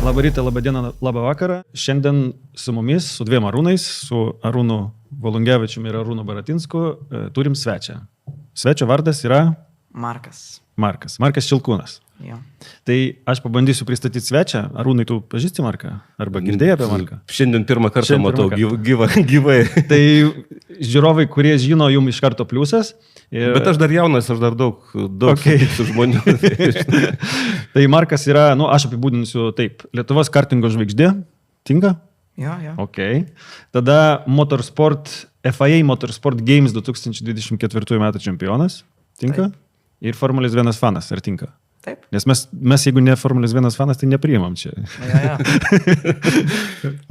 Labą rytą, labą dieną, labą vakarą. Šiandien su mumis, su dviem Arūnais, su Arūnu Volungevičiumi ir Arūnu Baratinsku, turim svečią. Svečio vardas yra Markas. Markas Čilkūnas. Jo. Tai aš pabandysiu pristatyti svečią. Arūnai, tu pažįsti Marką? Arba girdėjai apie Marką? Šiandien pirmą kartą matau gyvai. Tai žiūrovai, kurie žino, jums iš karto pliusas. Bet aš dar jaunas, aš dar daug Okay. su žmonių. Tai Markas yra, aš apibūdinsiu taip, Lietuvos kartingo žvaigždė. Tinka? Jo. Ok. Tada FIA Motorsport Games 2024 metų čempionas. Tinka? Taip. Ir Formulės 1 fanas. Ar tinka? Taip. Nes mes jeigu ne Formulės 1 fanas, tai nepriimam čia. Jo.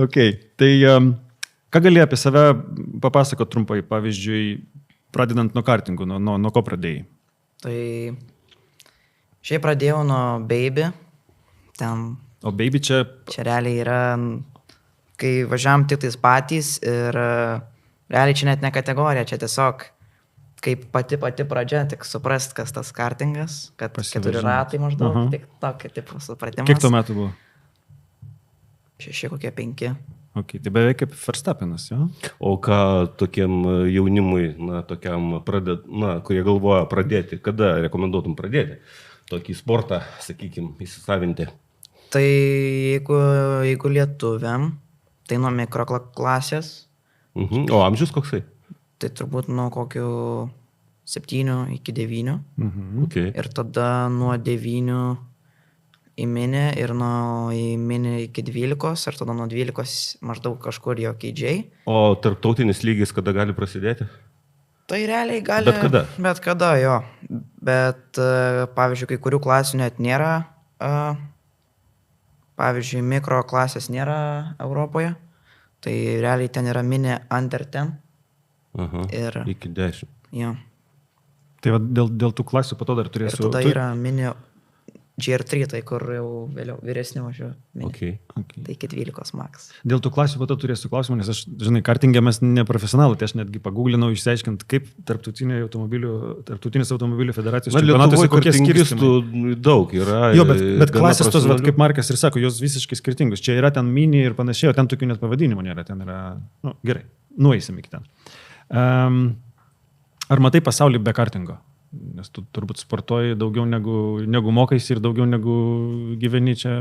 Ok. Tai ką gali apie save papasakot trumpai? Pavyzdžiui, pradedant nuo kartingų, nuo ko pradėjai? Tai šiaip pradėjau nuo Baby. Ten O Baby čia... realiai yra, kai važiavam tik tais patys ir realiai čia net ne kategorija, čia tiesiog kaip pati pradžia, tik suprast, kas tas kartingas, kad 4 ratai maždaug, tik tokio tipo supratimas. Kiek tuo metu buvo? 6 kokie 5. Ok, tai beveik kaip Verstappenas, jo? O ką tokiem jaunimui, kurie galvoja pradėti, kada rekomenduotum pradėti tokį sportą, sakykime, įsisavinti? Tai jeigu lietuviam, tai nuo mikroklasės. O amžius koksai? Tai turbūt nuo kokių 7 iki 9. Okay. Ir tada nuo 9 į minį ir nuo į minį iki 12. Ir tada nuo 12 maždaug kažkur jo keidžiai. O tarptautinis lygis kada gali prasidėti? Tai realiai gali. Bet kada? Bet kada, jo. Bet pavyzdžiui, kai kurių klasių net nėra. Pavyzdžiui, mikroklasės nėra Europoje. Tai realiai ten yra minį under 10. Ir iki 10. Jo. Tai va, dėl tų klasių po to dar turėsiu... Ir tada yra mini GR3, tai kur jau vėliau vyresni važiuoja. Okay. Tai iki 12 max. Dėl tų klasių po to turėsiu klausimą, nes aš, žinai, kartingė mes neprofesionalai, tai aš netgi paguglinau išsiaiškinti, kaip tarptautinės automobilių federacijos čempionatuose kokie skirtumai. Daug yra. Jo, bet klasės tos, kaip Markas ir sako, jos visiškai skirtingos. Čia yra ten mini ir panašiai, o ten tokių net pavadinimų nėra. Ten yra, gerai, nueisim iki ten. Ar matai pasaulį be kartingo? Nes tu turbūt sportuoji daugiau negu mokaisi ir daugiau negu gyveni čia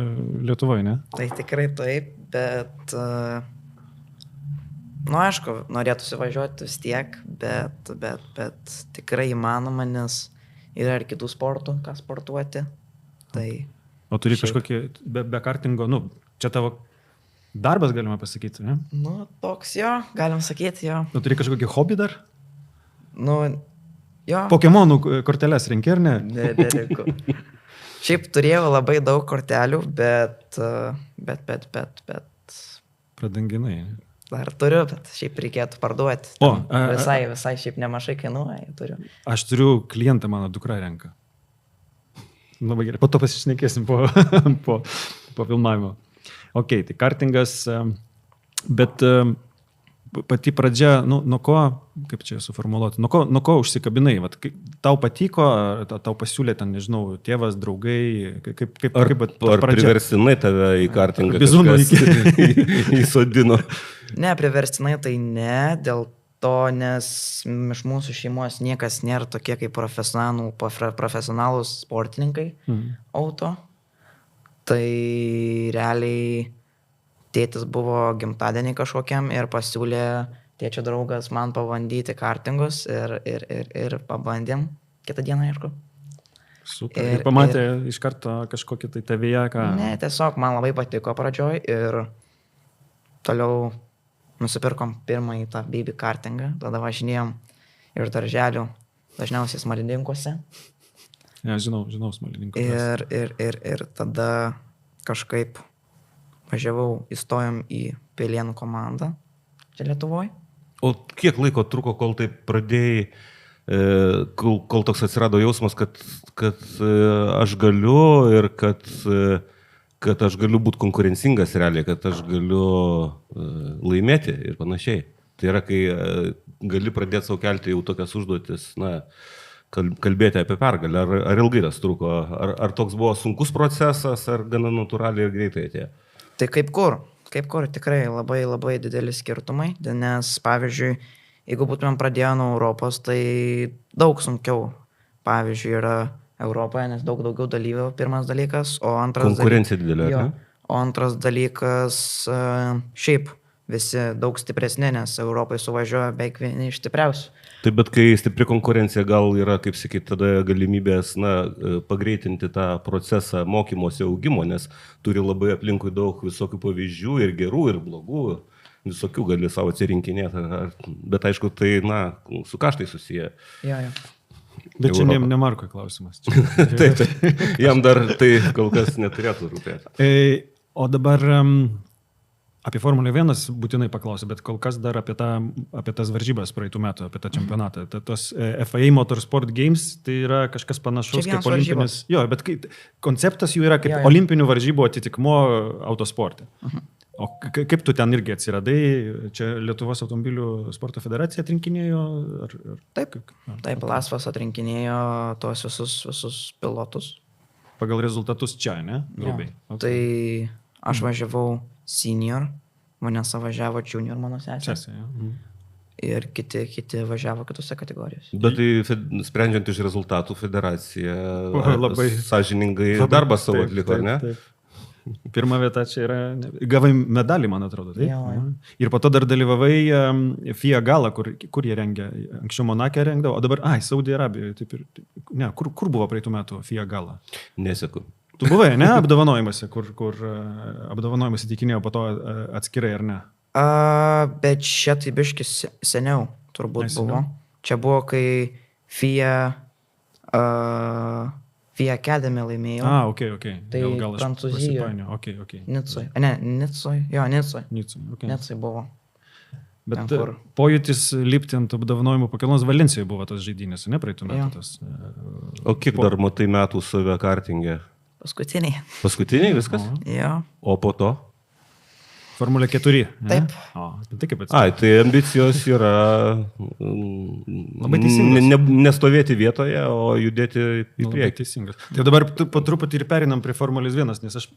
Lietuvoje, ne? Tai tikrai taip, bet aišku, norėtųsi važiuoti vis tiek, bet tikrai įmanoma, nes yra ir kitų sportų, ką sportuoti. Tai o turi kažkokį be kartingo, čia tavo darbas, galima pasakyti, ne? Toks jo, galim sakyti jo. O turi kažkokį hobį dar? Jo. Pokemonų korteles renki, ar ne? Nereiku. Šiaip turėjau labai daug kortelių, bet... Pradanginai. Dar turiu, bet šiaip reikėtų parduoti. Visai šiaip nemažai kainuoja, turiu. Aš turiu klientą, mano dukra renka. Labai gerai, po to pasišnekėsim po filmavimo. Ok, tai kartingas, bet... Pati pradžia, nuo ko, kaip čia suformuluoti, nuo ko užsikabinai? Vat, tau patiko, tau pasiūlė ten, nežinau, tėvas, draugai, kaip ar priverstinai tave į kartingą įsodino? Ne, priverstinai tai ne, dėl to, nes iš mūsų šeimos niekas nėra tokie kaip profesionalūs sportininkai auto. Tai realiai... Tėtis buvo gimtadienį kažkokiam ir pasiūlė tėčio draugas man pabandyti kartingus ir pabandėm kitą dieną, aišku. Super. Ir pamatė iš karto kažkokį tai tavyje, ką... Ne, tiesiog man labai patiko pradžioj ir toliau nusipirkom pirmąjį tą baby kartingą, tada važinėjom iš darželių, dažniausiai Smalininkose. Ne, žinau Smalininkose. Ir tada kažkaip važiavau, įstojom į Pelėnų komandą čia Lietuvoje. O kiek laiko truko, kol tai pradėjai, kol toks atsirado jausmas, kad aš galiu ir kad aš galiu būti konkurencingas realiai, kad aš galiu laimėti ir panašiai. Tai yra, kai gali pradėti savo kelti jau tokias užduotis, kalbėti apie pergalę. Ar ilgai tas truko? Ar toks buvo sunkus procesas, ar gana natūraliai ir greitai atėjo? Tai kaip kur tikrai labai labai dideli skirtumai, nes pavyzdžiui, jeigu būtumėm pradėję nuo Europos, tai daug sunkiau. Pavyzdžiui, yra Europoje, nes daug daugiau dalyvių, pirmas dalykas, o antras Konkurencija didelė, jo, ne? o antras dalykas, šiaip visi daug stipresni, nes Europai suvažiuoja beveik vieni iš stipriausių. Taip, bet kai stipri konkurencija, gal yra, kaip sakyti, tada galimybės, pagreitinti tą procesą mokymosi augimo, nes turi labai aplinkui daug visokių pavyzdžių ir gerų, ir blogų, visokių gali savo atsirinkinėti, bet aišku, tai, su kaštai susiję. Jo. Bet čia ne Marko klausimas. Taip, jam dar tai kol kas neturėtų rūpėti. O dabar apie Formulę 1 būtinai paklausiu, bet kol kas dar apie tas varžybas praeitų metų, apie tą čempionatą. Tos FIA Motorsport Games, tai yra kažkas panašaus kaip olimpinis. Jo, bet konceptas jų yra kaip olimpinių varžybų atitikmuo autosporte. O kaip tu ten irgi atsiradai? Čia Lietuvos automobilių sporto federacija atrinkinėjo? Taip, Lasvas atrinkinėjo tuos visus pilotus. Pagal rezultatus čia, ne? Grubiai. Okay. Tai aš važiavau senior, mane savažiavo junior mano sesė. Ir kiti važiavo kitose kategorijose. Bet tai sprendžiant iš rezultatų federacija labai sąžiningai darbą savo atliko, ar ne? Taip. Pirma vieta čia yra, gavai medalį, man atrodo. Taip? Jo. Ir po to dar dalyvavai FIA galą, kur jie rengia. Anksčiau Monake rengdavo, o dabar, Saudi Arabijoje. Taip ir, ne, kur buvo praeitų metų FIA galą? Neseku. Tu buvai, ne, apdovanojimuose, kur apdovanojimuose tikinėjo po to atskirai, ar ne? Bet čia tai biškis seniau turbūt buvo. Čia buvo, kai FIA Academy laimėjo. Ok. Tai Prancūzijoje. Okay. Nicoj. Ne, Nicoj. Jo, Nicoj. Nicoj buvo. Bet pojūtis lipti ant apdovanojimų pakelnos Valencijoje buvo tas žaidynės, ne praeitų metų. O kiek dar matai metų save kartingė? Paskutiniai. Paskutiniai viskas? Jo. O po to? Formulė 4. Taip. Tai kaip atsiprašau. Tai ambicijos yra labai teisingas. Nestovėti vietoje, o judėti į priekį. Teisingas. Tai dabar po truputį ir perinam prie Formulės 1, nes aš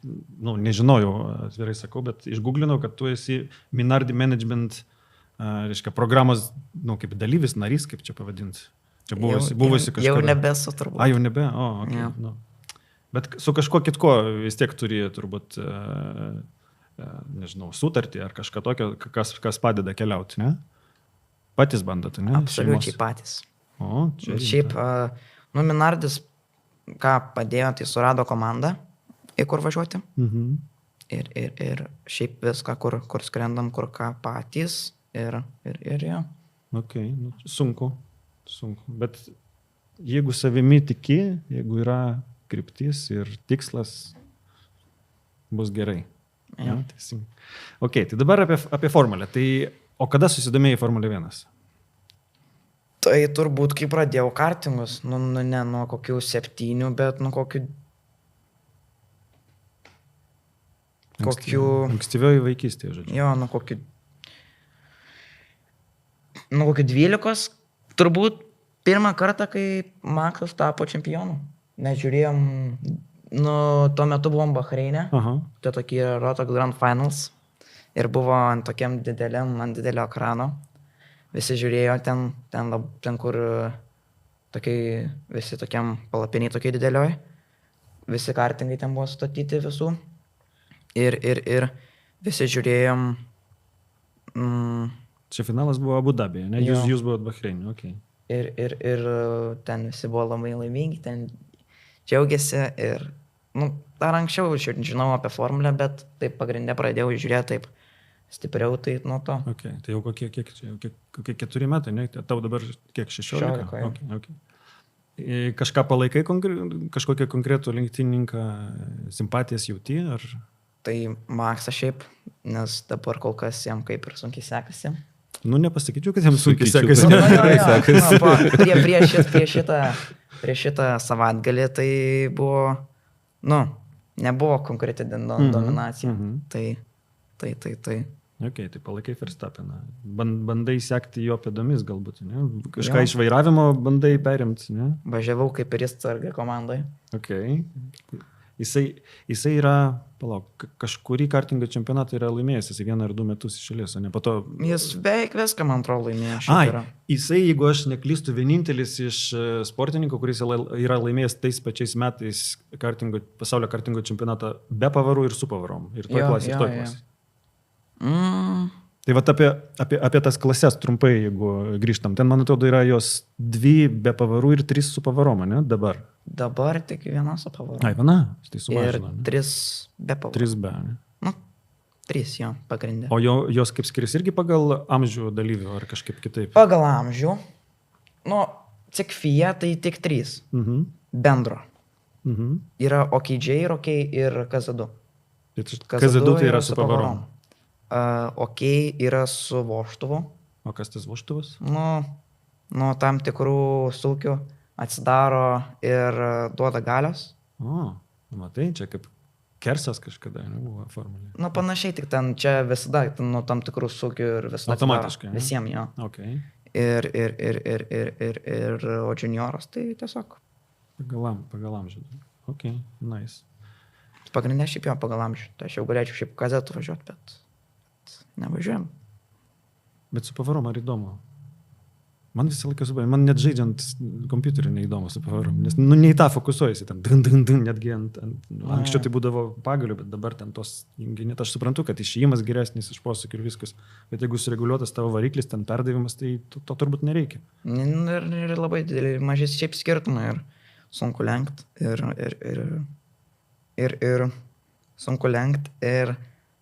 nežinojau, atvirai sakau, bet išgooglinau, kad tu esi Minardi Management, reiškia, programos, kaip dalyvis, narys, kaip čia pavadinti. Čia buvusi kažkas. Jau nebesu turbūt. Jau nebe? Okay. Bet su kažkuo kitko vis tiek turi turbūt... nežinau, sutartį ar kažką tokio, kas padeda keliauti, ne? Patys bandote, ne? Absoliučiai patys. O, čia. Šiaip, Minardis, ką padėjo, tai surado komandą, į kur važiuoti. Ir šiaip viską, kur skrendam, kur ką patys. Ir jo. Ok, sunku. Bet jeigu savimi tiki, jeigu yra kryptis ir tikslas, bus gerai. Ja, ok, tai dabar apie Formulę. O kada susidomėjai Formulė 1? Tai turbūt, kai pradėjau kartingus, ne nuo kokių 7, bet nuo kokių... Ankstyvioji vaikystė, žodžiu. Jo, nuo kokių 12, turbūt pirmą kartą, kai Maksas tapo čempionu. Mes žiūrėjom... tuo metu buvom Bahreine, tai tokie Rotok Grand Finals ir buvo ant didelio ekrano. Visi žiūrėjo ten kur tokiai, visi tokiam palapiniai tokiai didelioj. Visi kartingai ten buvo statyti visų. Ir visi žiūrėjom. Čia finalas buvo Abu Dabėje, ne? Jūs buvot Bahreine, okei. Ir ten visi buvo labai laimingi, ten džiaugiasi ir, dar anksčiau žinau apie Formulę, bet taip pagrindė pradėjau žiūrėti taip stipriau, tai nuo to. Ok, tai jau kokie 4 metai, ne? Tau dabar kiek, 16? Okay. Kažką palaikai, kažkokią konkretų lenktynininką, simpatijas jauti, ar? Tai Maksas šiaip, nes dabar kol kas jam kaip ir sunkiai sekasi. Nepasakyčiau, kad jam sunkiai sekasi. Prieš šitą savaitgalį tai buvo, nebuvo konkreti dominacija. Tai. Ok, tai palaikai Verstappeną. Bandai sekti jo pėdomis galbūt, ne? Kažką iš vairavimo bandai perimti, ne? Važiavau kaip ir jis sargai komandai. Ok. Jisai yra, Palauk, kažkurį kartingo čempionatą yra laimėjęs, jis 1 ar 2 metus išėlės, o ne po to... Jis beveik viską, man atrodo, laimėjo. Jisai, jeigu aš neklystu, vienintelis iš sportininkų, kuris yra laimėjęs tais pačiais metais pasaulio kartingo čempionatą be pavarų ir su pavarom. Ir toj klasė. Tai vat apie tas klases trumpai, jeigu grįžtam. Ten, man atrodo, yra jos 2 be pavarų ir 3 su pavarom, ne? Dabar. Dabar tik 1 su pavarom. Ai, 1? Tai sumažino. Ir 3 be pavarų. 3 be, ne? Nu, 3 jo, pagrindė. O jos kaip skiriasi irgi pagal amžių dalyvių ar kažkaip kitaip? Pagal amžių. Nu, tik FIA tai tik 3. Bendro. Yra OKJ ir KZ2. KZ2 tai yra su pavarom. OK yra su vožtuvu. O kas tas vožtuvas? Nu, tam tikrų sulkių atsidaro ir duoda galios. O, matai, čia kaip Kersas kažkada buvo formulė. Nu, panašiai, tik ten čia visada, nuo tam tikrų sulkių ir visada. Automatiškai. Visiems jo. Okay. Ir o junioras tai tiesiog. Pagal amžių. Ok, nice. Pagrindė šiaip jo pagal amžių. Tai aš jau galėčiau šiaip kazetų važiuoti, bet nevažiuojam. Bet su pavarom ar įdomu? Man visą laiką subai, man net žaidžiant kompiuterį neįdomu su pavarom, nes ne į tą fokusuojasi, ten netgi anksčiau tai būdavo pagaliu, bet dabar ten tos junginėt, aš suprantu, kad išėjimas geresnis iš posūkių ir viskas, bet jeigu sureguliuotas tavo variklis, ten perdavimas, tai to turbūt nereikia. Ir labai didelį, mažės šiaip skirtumai ir sunku lenkt ir sunku lenkt ir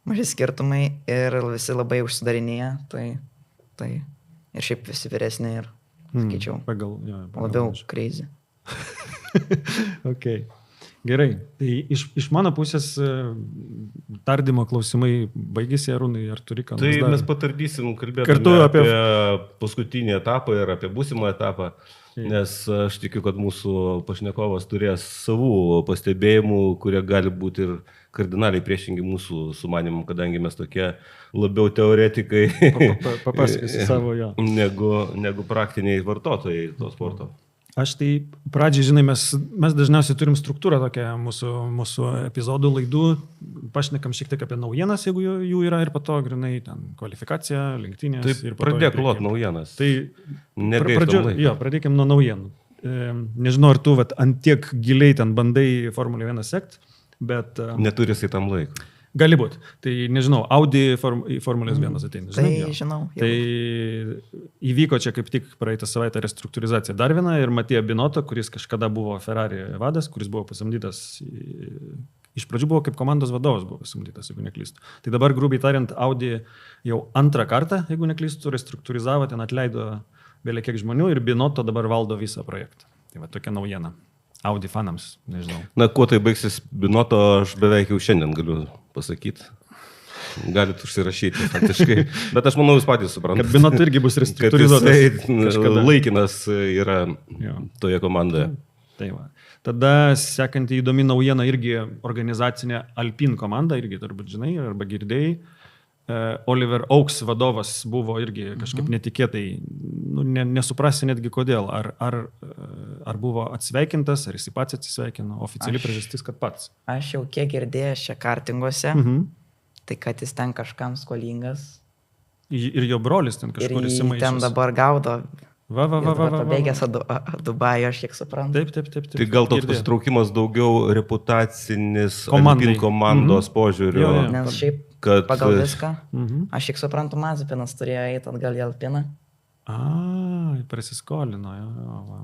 maži skirtumai ir visi labai užsidarinėja, tai ir šiaip visi vyresni ir, sakyčiau, labiau crazy. Ok, gerai. Tai iš mano pusės tardymo klausimai baigėsi, Arūnai, ar turi ką nors dar? Tai mes patardysim kalbėti apie paskutinį etapą ir apie būsimą etapą. Nes aš tikiu, kad mūsų pašnekovas turės savų pastebėjimų, kurie gali būti ir kardinaliai priešingi mūsų sumanimam, kadangi mes tokie labiau teoretikai papasakysi savo jo. negu praktiniai vartotojai to sporto. Aš tai pradžiai, žinai, mes dažniausiai turim struktūrą tokią mūsų epizodų laidų, pašnekam šiek tiek apie naujienas, jeigu jų yra, ir po to grinai ten kvalifikacija, lenktynės. Tai pradėk lot naujienas. Tai pradėkim nuo naujienų. Nežinau, ar tu ant tiek giliai ten bandai Formulę 1 sekt, bet... Neturi jisai tam laiko. Gali būti. Tai nežinau, Audi Formulės 1 ateina. Žinau. Tai įvyko čia kaip tik praeitą savaitę restruktūrizacija dar viena ir Matija Binotto, kuris kažkada buvo Ferrari vadas, kuris buvo pasamdytas, iš pradžių buvo kaip komandos vadovas buvo pasamdytas, jeigu neklystu. Tai dabar, grubiai tariant, Audi jau 2 kartą, jeigu neklystu, restruktūrizavo, ten atleido belie kiek žmonių ir Binotto dabar valdo visą projektą. Tai va tokia naujiena. Audi fanams, nežinau. Na, kuo tai baigsis Binotto, aš beveik jau šiandien galiu pasakyti. Galit užsirašyti, faktiškai. Bet aš manau, jūs patys suprantate. Kad Binotto irgi bus restruktūrizuotas. Laikinas yra toje komandoje. Tai va. Tada sekanti įdomi naujiena irgi organizacinė Alpine komanda, irgi turbūt žinai, arba girdėjai. Oliver Oaks vadovas buvo irgi kažkaip netikėtai, nesuprasi netgi kodėl, ar buvo atsveikintas, ar jis pats atsisveikino, oficiali priežastis, kad pats. Aš jau kiek girdėjęs čia kartinguose, tai kad jis ten kažkam skolingas. Ir jo brolis ten kažkur įsimaišęs. Ir ten dabar gaudo. Pabėgęs Dubajų, aš kiek suprantu. Taip. Tai gal toks pasitraukimas daugiau reputacinis Alpine komandos požiūriu. Nes šiaip pagal viską, aš kiek suprantu, Mazepinas turėjo eiti atgal į Alpiną. Prasiskolino.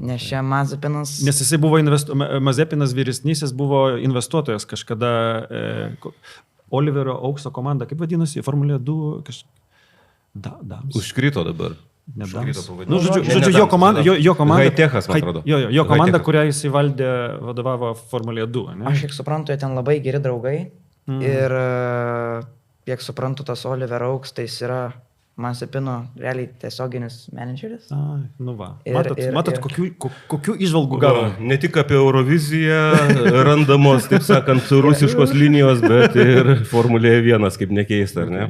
Nes čia Mazepinas... Nes jisai buvo Mazepinas vyresnysis buvo investuotojas kažkada Oliverio Aukso komanda, kaip vadinasi, Formulė 2 Užkrito dabar. Žodžiu, jo komanda, Haitechas, man atrodo. Jo komanda, kurią jis įvaldė, vadovavo Formulė 2. Ne? Aš kiek suprantu, jie ten labai geri draugai ir kiek suprantu, tas Oliver Oaks, tai jis yra Mazepino realiai tiesioginis menedžeris. Matot, kokių įžvalgų gavo? Ne tik apie Euroviziją randamos, taip sakant, rusiškos linijos, bet ir Formulėje 1, kaip nekeista, ar ne?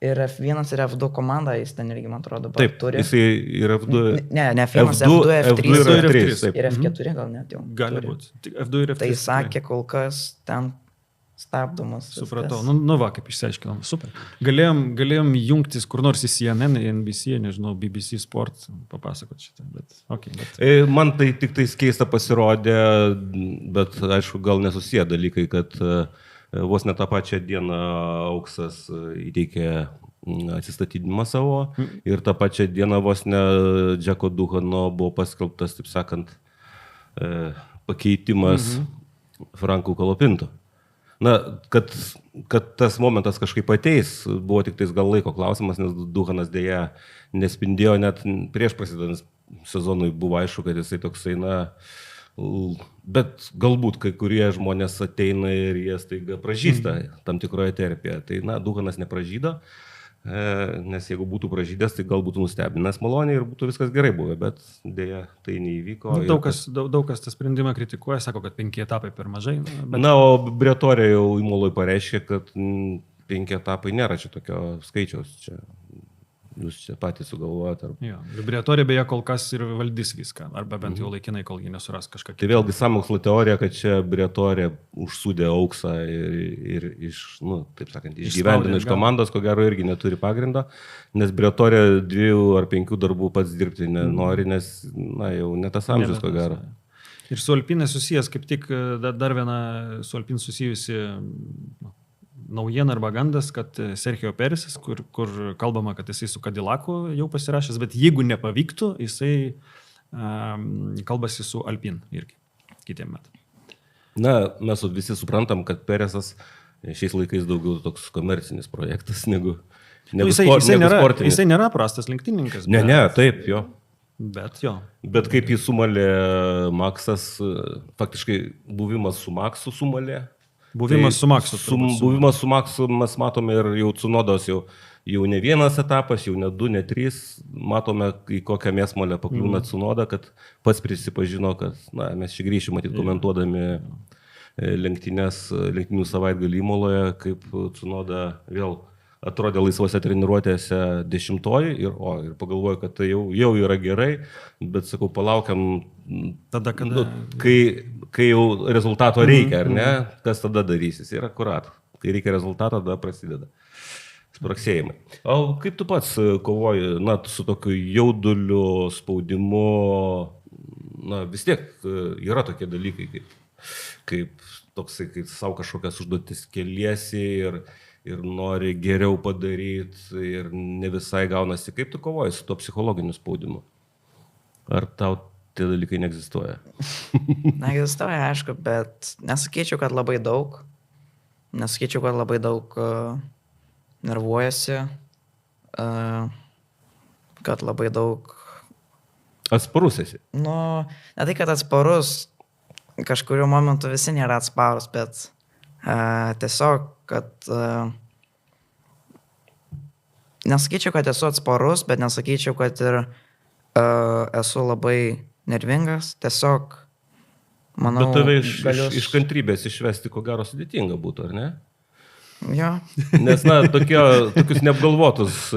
Ir F1 ir F2 komanda, jis ten irgi, man atrodo, taip, turi. Jisai ir F2. Ne F1, F2, F3 ir F4 gal net jau. Gali būti. F2 ir F3. Tai sakė, kol kas ten stabdomas. Supratau. Nu va, kaip išsiaiškinom. Super. Galėjom jungtis kur nors į CNN, NBC, nežinau, BBC Sport, papasakot šitą. Man tai tik tais keista pasirodė, bet aišku, gal nesusiję dalykai, kad vos ne tą pačią dieną Auksas įteikė atsistatydinimą savo ir tą pačią dieną vos ne Džeko Duhano buvo paskelbtas, taip sakant, pakeitimas Franku Kolopinto. Na, kad tas momentas kažkaip ateis, buvo tik tais gal laiko klausimas, nes Duhanas dėja nespindėjo, net prieš prasidedant sezonui buvo aišku, kad jisai toksai, bet galbūt kai kurie žmonės ateina ir jie staiga pražysta tam tikroje terpėje. Tai, Duhanas nepražydo. Nes jeigu būtų pražydęs, tai gal būtų nustebinęs maloniai ir būtų viskas gerai buvę, bet dėja tai neįvyko. Daug kas tą sprendimą kritikuoja, sako, kad 5 etapai per mažai. O Briatorė jau Imoloj pareiškė, kad 5 etapai nėra čia tokio skaičiaus. Jūs čia patys sugalvojate. Briatorė beje kol kas ir valdys viską, arba bent jau laikinai, kol jį nesuras kažką. Tai vėlgi sąmokslo teorija, kad čia Briatorė užsūdė Auksą ir taip sakant, išgyvendino iš komandos, ko gero irgi neturi pagrindo, nes Briatorė 2 ar 5 darbų pats dirbti nenori, nes jau ne tas amžius, ko gero. Ir su Alpine susijęs, kaip tik dar viena su Alpine susijusi naujiena arba gandas, kad Sergio Peresas, kur kalbama, kad jisai su Cadillacu jau pasirašęs, bet jeigu nepavyktų, jisai kalbasi su Alpine irgi kitiem metam. Mes visi suprantam, kad Peresas šiais laikais daugiau toks komercinis projektas negu sportinis. Jisai nėra prastas lenktynininkas. Ne, taip, jo. Bet kaip jį sumalė Maksas, faktiškai buvimas su Maksu sumalė. Buvimas su Maksu. Buvimas su Maksu mes matome ir jau Tsunodos jau ne vienas etapas, jau ne 2, ne 3. Matome, į kokią mėsmalę pakliūna Tsunoda, kad pats prisipažino, kad mes čia grįšim matyti komentuodami lenktynių savaitgalį Imoloje, kaip Tsunoda vėl atrodė laisvose treniruotėse 10-oji ir pagalvojo, kad tai jau yra gerai, bet sakau, palaukiam tada, kada... kai jau rezultato reikia, ar ne, kas tada darysis. Ir akurat, kai reikia rezultato, tada prasideda spraksėjimai. O kaip tu pats kovoji, su tokiu jauduliu, spaudimu, vis tiek yra tokie dalykai, kaip toksai, kai savo kažkokias užduotis keliesi ir nori geriau padaryti ir ne visai gaunasi. Kaip tu kovoji su to psichologiniu spaudimu? Ar tau tie dalykai neegzistuoja? Neegzistuoja, aišku, bet nesakyčiau, kad labai daug. Nesakyčiau, kad labai daug nervuojasi, kad labai daug... Atsparus esi? Ne tai, kad atsparus, kažkuriuo momentu visi nėra atsparus, bet tiesiog, kad nesakyčiau, kad esu atsparus, bet nesakyčiau, kad ir esu labai nervingas, tiesiog manau... Bet tave iš kantrybės išvesti, ko gero sudėtinga būtų, ar ne? Jo. Nes, tokius neapgalvotus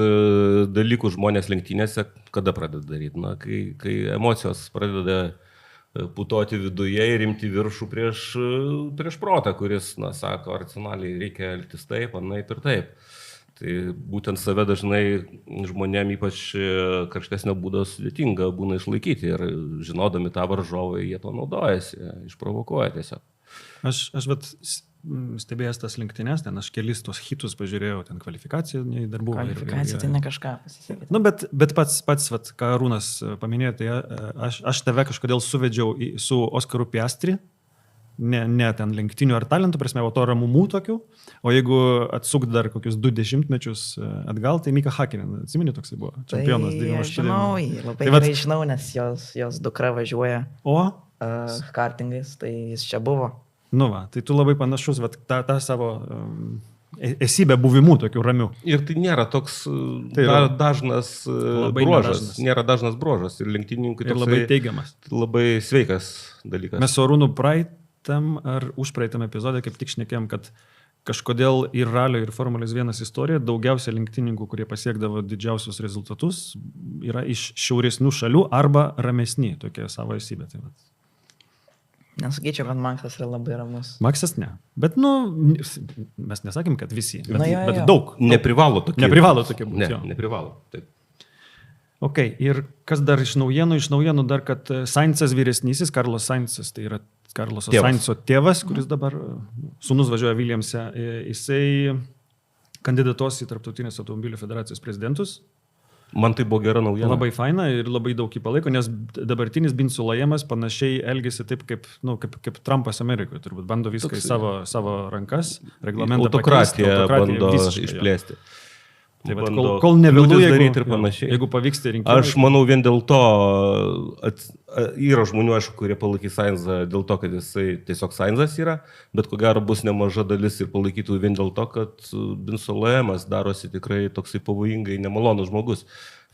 dalykus žmonės lenktynėse kada pradeda daryti? Kai emocijos pradeda putoti viduje ir imti viršų prieš protą, kuris, sako, racionaliai reikia elgtis taip, anaip ir taip. Tai būtent save dažnai žmonėm ypač karštesnio būdo sudėtinga būna išlaikyti ir žinodami tą varžovą, jie to naudojasi, išprovokuoja tiesiog. Aš stebėjęs tas lenktynes, ten aš kelis tos hitus pažiūrėjau, ten kvalifikacija dar buvo. Kvalifikacija tai ne kažką pasisakyti. Bet pats ką Arūnas paminėjo, tai aš tave kažkodėl suvedžiau su Oskaru Piastri, ne ten lenktynių ar talentų prasme, o to ramumų tokių, o jeigu atsukt dar kokius 20 mečius atgal, tai Mika Hakkinen, atsimeni, toksai buvo, čempionas. Tai aš žinau, labai gerai žinau, nes jos dukra važiuoja kartingais, tai jis čia buvo. Tai tu labai panašus, tą savo esybę buvimu tokių ramių. Ir tai nėra toks dažnas bruožas. Nėra dažnas bruožas. Ir lenktynininkui ir labai teigiamas. Labai sveikas dalykas. Mes su Arūnu praeitam ar užpraeitam epizodė kaip tik šnekėjom, kad kažkodėl ir ralio, ir Formulės 1 istorija daugiausia lenktynininkų, kurie pasiekdavo didžiausius rezultatus, yra iš šiauresnių šalių arba ramesni tokie savo esybė. Nesakyčiau, kad Maksas yra labai ramus. Maksas ne. Bet, mes nesakėm, kad visi. Bet, Na, jo, bet jo. daug. Neprivalo tokie. Neprivalo tokie būti. Ne, jo. neprivalo. Taip. Ok, ir kas dar iš naujienų? Iš naujienų dar, kad Saincas vyresnysis, Karlos Saincas, tai yra Karloso Sainco tėvas, kuris dabar sūnus važiuoja Williamse, jisai kandidatuos į Tarptautinės automobilių federacijos prezidentus. Man tai buvo gera naujiena. Labai faina ir labai daug jį palaiko, nes dabartinis Bin Sulajemas panašiai elgesi taip, kaip Trumpas Amerikoje. Turbūt bando viską į savo rankas, reglamentą autokratiją bando visiškai, išplėsti. Tai vat, kol nevėlu daryti ir panašiai. Jeigu pavyks tai rinkimai. Aš manau, vien dėl to yra žmonių, aišku, kurie palaikys Sainzą dėl to, kad jisai tiesiog Sainzas yra, bet ko gero bus nemaža dalis ir palaikytų vien dėl to, kad Bin Sulajemas darosi tikrai toksai pavojingai nemalonus žmogus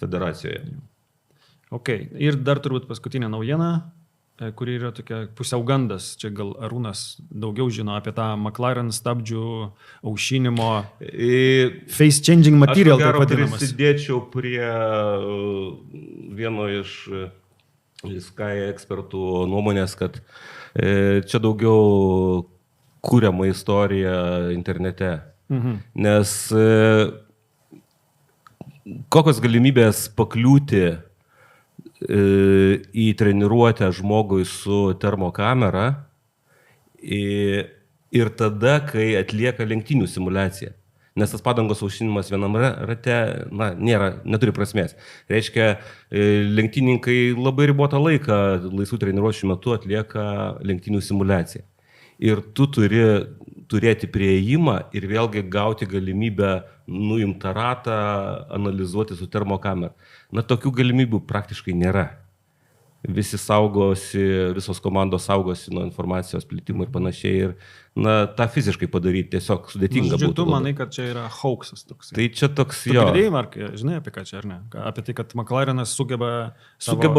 federacijoje. Ok, ir dar turbūt paskutinė naujiena, kuri yra tokia pusiau gandas. Čia gal Arūnas daugiau žino apie tą McLaren stabdžių aušinimo face changing material, taip vadinamas. Aš prisidėčiau prie vieno iš Sky ekspertų nuomonės, kad čia daugiau kuriama istorija internete. Nes kokios galimybės pakliūti į treniruotę žmogui su termokamera ir tada, kai atlieka lenktynių simulaciją. Nes tas padangos aušinimas vienam rate neturi prasmės. Reiškia, lenktynininkai labai ribotą laiką laisvų treniruočių metu atlieka lenktynių simulaciją. Ir tu turi turėti prieėjimą ir vėlgi gauti galimybę nuimtą ratą analizuoti su termokamera. Tokių galimybių praktiškai nėra. Visi saugosi, visos komandos saugosi nuo informacijos plitimo ir panašiai. Ir tą fiziškai padaryti tiesiog sudėtinga būtų. Tu manai, kad čia yra hoaxas toks. Tai čia toks jo. Tu girdėjai, Markai, žinai apie ką čia, ar ne? Apie tai, kad McLarenas sugeba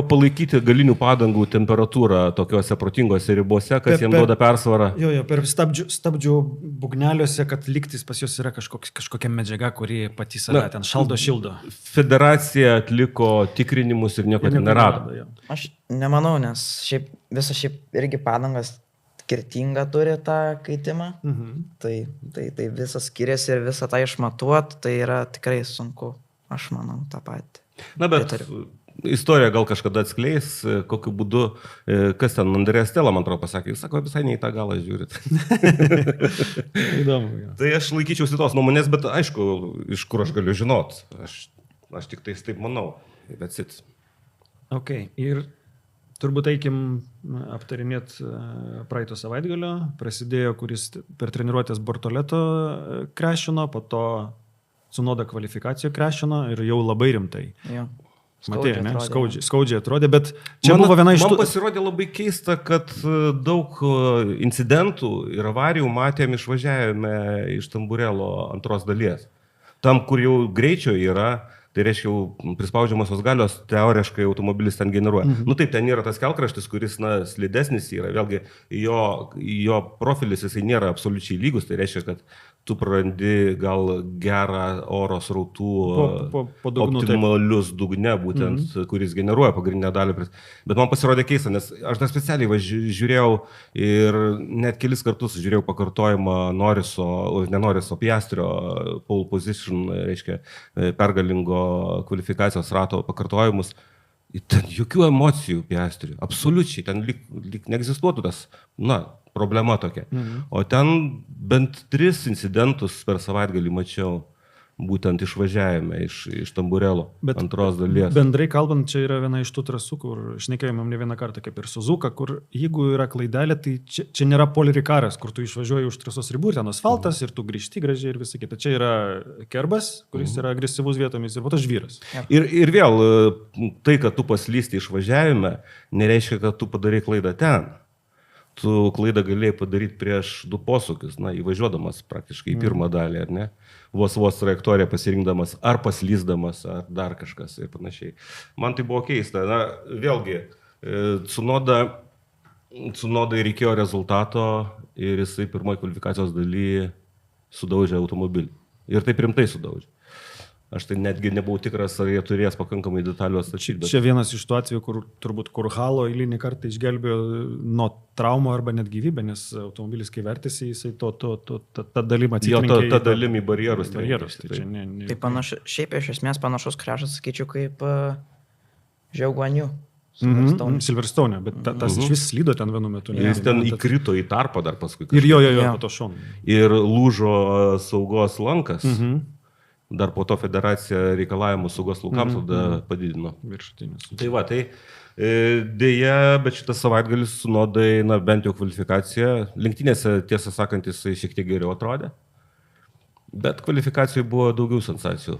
palaikyti galinių padangų temperatūrą tokiuose protingose ribose, kas jiems duoda persvarą. Jo, per stabdžių būgneliuose, kad lygtis pas juos yra kažkokia medžiaga, kuri pati save ten šildo. Federacija atliko tikrinimus ir nieko ten nerado. Aš nemanau, nes visą irgi padangas skirtingą turi tą kaitimą. Tai visas skiriasi ir visą tą išmatuot, tai yra tikrai sunku. Aš manau tą patį. Bet istorija gal kažkada atskleis, kokiu būdu, kas ten Andrėjas Stela, man atrodo, pasakė, jis sako, visai ne į tą galą žiūrit. Įdomu. Tai aš laikyčiausi tos nuomonės, bet aišku, iš kur aš galiu žinot. Aš tik tais taip manau. That's it. Ok, ir turbūt eikim aptarinėt praeito savaitgalio. Prasidėjo, kuris per treniruotės Bortoleto krešino, po to Tsunoda kvalifikaciją krešino ir jau labai rimtai. Jo. Matėjai, ne? Skaudžiai atrodė, bet čia buvo viena iš tų... Man pasirodė labai keista, kad daug incidentų ir avarijų matėm išvažiavime iš Tamburelo antros dalies. Tam, kur jau greičio yra, tai reiškia, jau prispaudžiamosios galios teoriškai automobilis ten generuoja. Taip, ten yra tas kelkraštis, kuris slidesnis yra. Vėlgi, jo profilis jisai nėra absoliučiai lygus, tai reiškia, kad tu prarandi gal gerą oro srautų optimalius dugne, būtent, kuris generuoja pagrindinę dalį. Bet man pasirodė keista, nes aš dar specialiai žiūrėjau ir net kelis kartus žiūrėjau pakartojimą Noriso Piastrio pole position, reiškia, pergalingo kvalifikacijos rato pakartojimus. Ten jokių emocijų Piastriui, absoliučiai, ten lyg neegzistuotų tas, problema tokia. O ten bent 3 incidentus per savaitgalį mačiau, būtent išvažiavime iš Tamburelo antros dalies. Bendrai kalbant, čia yra viena iš tų trasų, kur šnekėjome ne vieną kartą, kaip ir Suzuka, kur jeigu yra klaidelė, tai čia nėra polirikaras, kur tu išvažiuoji už trasos ribų, ten asfaltas ir tu grįžti gražiai ir visą kitą. Čia yra kerbas, kuris yra agresyvus vietomis ir po to žvyras. Ir vėl, tai, kad tu paslysti išvažiavime, nereiškia, kad tu padarai klaidą ten. Tu klaidą galėjai padaryti prieš 2 posūkius, įvažiuodamas praktiškai į pirmą dalį, ar ne? Vos trajektoriją pasirinkdamas, ar paslysdamas, ar dar kažkas ir panašiai. Man tai buvo keista. Vėlgi, Tsunodai reikėjo rezultato ir jisai pirmoji kvalifikacijos daly sudaužė automobilį. Ir taip rimtai sudaužė. Aš tai netgi nebuvau tikras, ar jie turės pakankamai detalių atstatyti. Čia vienas iš tų atvejų, kur Halo eilinį kartą išgelbėjo nuo traumų arba net gyvybę, nes automobilis, kai vertėsi, jisai tą dalimą atsitrenkė. Jo, tą dalimį barjerus. Tai čia ne. Tai panašu, šiaip iš esmės panašus krešas, sakyčiau, kaip Žiauguanių. Silverstone, bet tas iš vis slydo ten vienu metu. Jis ten įkrito į tarpą dar paskui. Ir jo, po to šonu. Ir lūžo saugos lankas. Dar po to federacija reikalavimus saugos laukams tada padidino. Viršutinis. Tai va, tai dėja, bet šitas savaitgalis Sunodai, bent jau kvalifikacija. Lenktynėse, tiesą sakant, jisai šiek tiek geriau atrodė. Bet kvalifikacijoje buvo daugiau sensacijų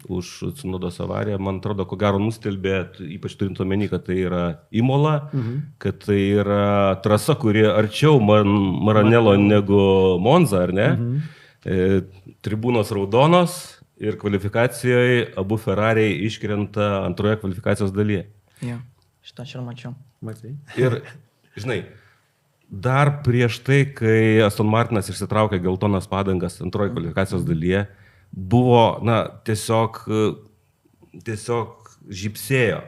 už Sunodos avariją. Man atrodo, ko gero nustelbė, ypač turint omeny, kad tai yra Imola, kad tai yra trasa, kuri arčiau Maranello negu Monza, ar ne? Tribūnos raudonos. Ir kvalifikacijoje abu Ferrariai iškrenta antroje kvalifikacijos dalyje. Jo, šitą aš ir mačiau. Matai. Ir, žinai, dar prieš tai, kai Aston Martinas išsitraukė geltonas padangas antroje kvalifikacijos dalyje, buvo, tiesiog žypsėjo.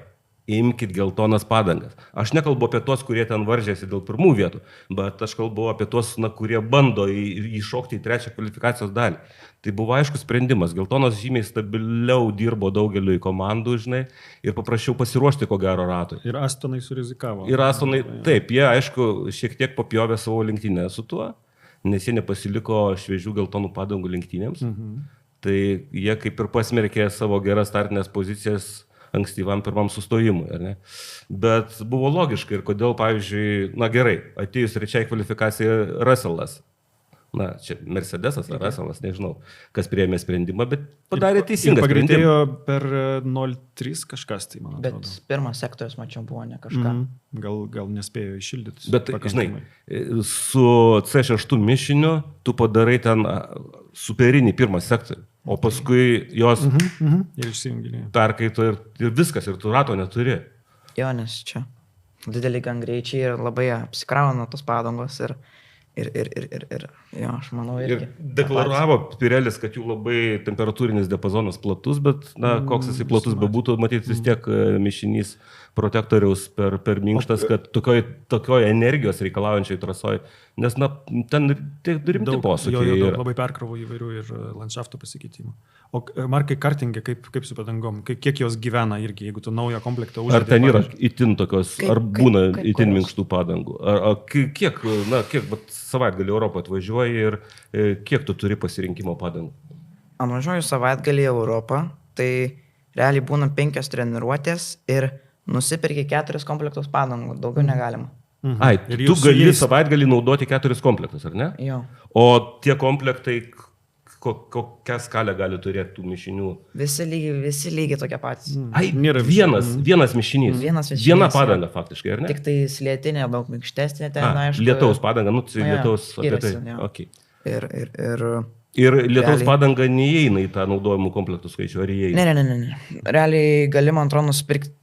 Imkit geltonas padangas. Aš nekalbu apie tuos, kurie ten varžėsi dėl pirmų vietų, bet aš kalbu apie tuos, kurie bando įšokti į trečią kvalifikacijos dalį. Tai buvo aiškus sprendimas. Geltonas žymiai stabiliau dirbo daugeliu komandų, žinai, ir paprašiau pasiruošti ko gero ratui. Ir Astonai surizikavo. Ir Astonai, taip, jie aišku šiek tiek papjovė savo lenktynę su tuo, nes jie nepasiliko šviežių geltonų padangų lenktynėms. Tai jie kaip ir pasmerkė savo geras startinės pozicijas ankstyvam pirmam sustojimui, ar ne? Bet buvo logiška ir kodėl, pavyzdžiui, gerai, atėjus trečiai kvalifikacijai Russellas, čia Mercedesas ar Russellas, nežinau, kas priėmė sprendimą, bet padarė teisingą sprendimą. Pagreitėjo per 0,3 kažkas, tai man atrodo. Bet pirmas sektorius, mačiau, buvo ne kažką. Gal nespėjo iššildyti. Bet, žinai, su C6 mišiniu tu padarai ten superinį pirmą sektorių. O paskui jos ir išsijunginė. Perkaito ir viskas, ir tu rato neturi. Jo, nes čia dideli gan greičiai ir labai apsikrauna tos padangos ir jo, aš manau irgi. Ir deklaravo Pirelis, kad jų labai temperatūrinis diapazonas platus, bet, koks jisai platus bebūtų, matyti vis tiek mišinys protektoriaus per minkštas, kad tokioj energijos reikalaujančiai trasoj, nes, ten rimti posūkiai. Jo, labai perkrovų įvairių ir landšaftų pasikeitimų. O Markai, kartingė, kaip su padangom, kiek jos gyvena irgi, jeigu tu naują komplektą uždedi? Ar ten yra itin tokios, ar būna itin minkštų padangų? Ar kiek savaitgalį Europą atvažiuoji ir kiek tu turi pasirinkimo padangų? Atvažiuoju savaitgalį į Europą, tai realiai būna 5 treniruotės ir nusipirki 4 komplektus padangų, daugiau negalima. Ai, tu gali savaitgalį naudoti 4 komplektus, ar ne? Jo. O tie komplektai, kokią skalę gali turėti tų mišinių? Visi lygiai tokie patys. Ai, vienas mišinys. Viena padanga faktiškai, ar ne? Tik tai slėtinė, daug minkštesnė ten, aišku. Lietaus padanga, lietaus apie tai. Okay. Ir lietaus padanga neįeina į tą naudojimų komplektų skaičių, ar įeina? Ne. Realiai gali, man atrodo, nusipirkti,